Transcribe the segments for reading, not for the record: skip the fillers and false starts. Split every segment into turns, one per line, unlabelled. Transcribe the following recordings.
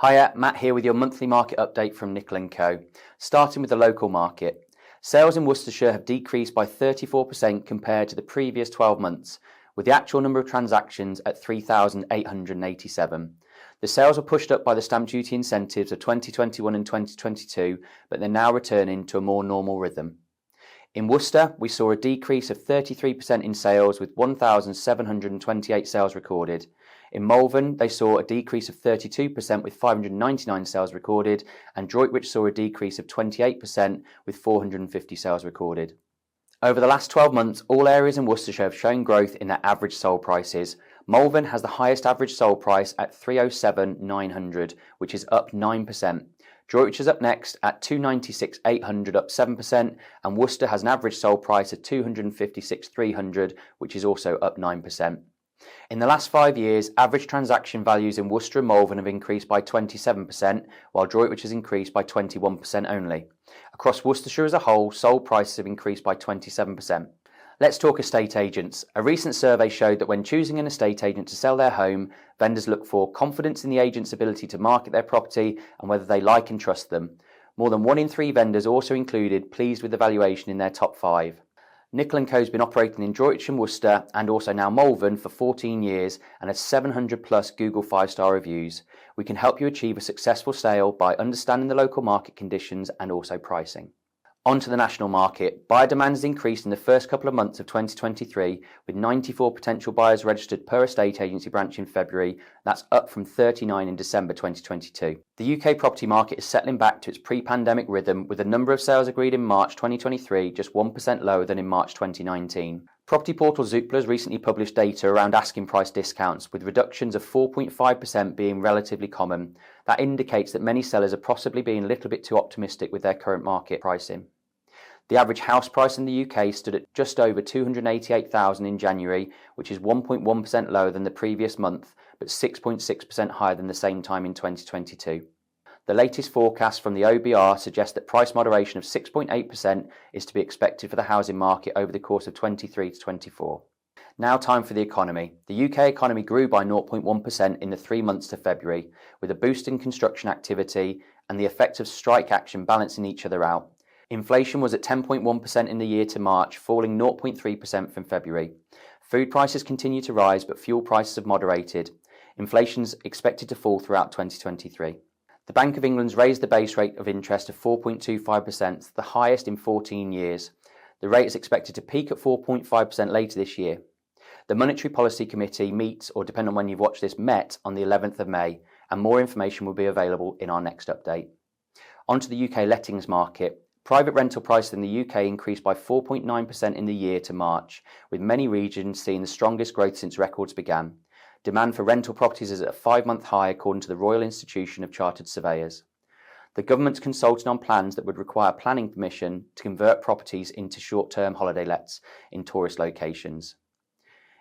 Hiya, Matt here with your monthly market update from Nicol Co. Starting with the local market. Sales in Worcestershire have decreased by 34% compared to the previous 12 months, with the actual number of transactions at 3,887. The sales were pushed up by the stamp duty incentives of 2021 and 2022, but they're now returning to a more normal rhythm. In Worcester, we saw a decrease of 33% in sales with 1,728 sales recorded. In Malvern, they saw a decrease of 32% with 599 sales recorded, and Droitwich saw a decrease of 28% with 450 sales recorded. Over the last 12 months, all areas in Worcestershire have shown growth in their average sold prices. Malvern has the highest average sold price at 307,900, which is up 9%. Droitwich is up next at 296,800, up 7%, and Worcester has an average sold price of 256,300, which is also up 9%. In the last 5 years, average transaction values in Worcester and Malvern have increased by 27%, while Droitwich has increased by 21% only. Across Worcestershire as a whole, sold prices have increased by 27%. Let's talk estate agents. A recent survey showed that when choosing an estate agent to sell their home, vendors look for confidence in the agent's ability to market their property and whether they like and trust them. More than 1 in 3 vendors also included pleased with the valuation in their top 5. Nicol Co has been operating in Droitwich and Worcester and also now Malvern for 14 years and has 700 plus Google 5-star reviews. We can help you achieve a successful sale by understanding the local market conditions and also pricing. On to the national market. Buyer demand has increased in the first couple of months of 2023, with 94 potential buyers registered per estate agency branch in February. That's up from 39 in December 2022. The UK property market is settling back to its pre-pandemic rhythm, with the number of sales agreed in March 2023 just 1% lower than in March 2019. Property portal Zoopla has recently published data around asking price discounts, with reductions of 4.5% being relatively common. That indicates that many sellers are possibly being a little bit too optimistic with their current market pricing. The average house price in the UK stood at just over $288,000 in January, which is 1.1% lower than the previous month, but 6.6% higher than the same time in 2022. The latest forecast from the OBR suggests that price moderation of 6.8% is to be expected for the housing market over the course of 23 to 24. Now time for the economy. The UK economy grew by 0.1% in the 3 months to February, with a boost in construction activity and the effect of strike action balancing each other out. Inflation was at 10.1% in the year to March, falling 0.3% from February. Food prices continue to rise, but fuel prices have moderated. Inflation is expected to fall throughout 2023. The Bank of England's raised the base rate of interest to 4.25%, the highest in 14 years. The rate is expected to peak at 4.5% later this year. The Monetary Policy Committee meets, or depending on when you've watched this, met on the 11th of May, and more information will be available in our next update. On to the UK lettings market. Private rental prices in the UK increased by 4.9% in the year to March, with many regions seeing the strongest growth since records began. Demand for rental properties is at a 5-month high according to the Royal Institution of Chartered Surveyors. The government's consulting on plans that would require planning permission to convert properties into short-term holiday lets in tourist locations.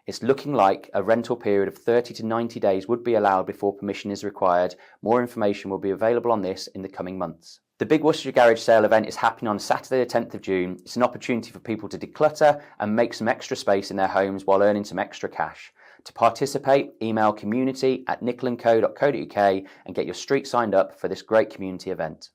It's looking like a rental period of 30 to 90 days would be allowed before permission is required. More information will be available on this in the coming months. The Big Worcestershire Garage Sale event is happening on Saturday the 10th of June. It's an opportunity for people to declutter and make some extra space in their homes while earning some extra cash. To participate, email community@nicolandco.co.uk and get your street signed up for this great community event.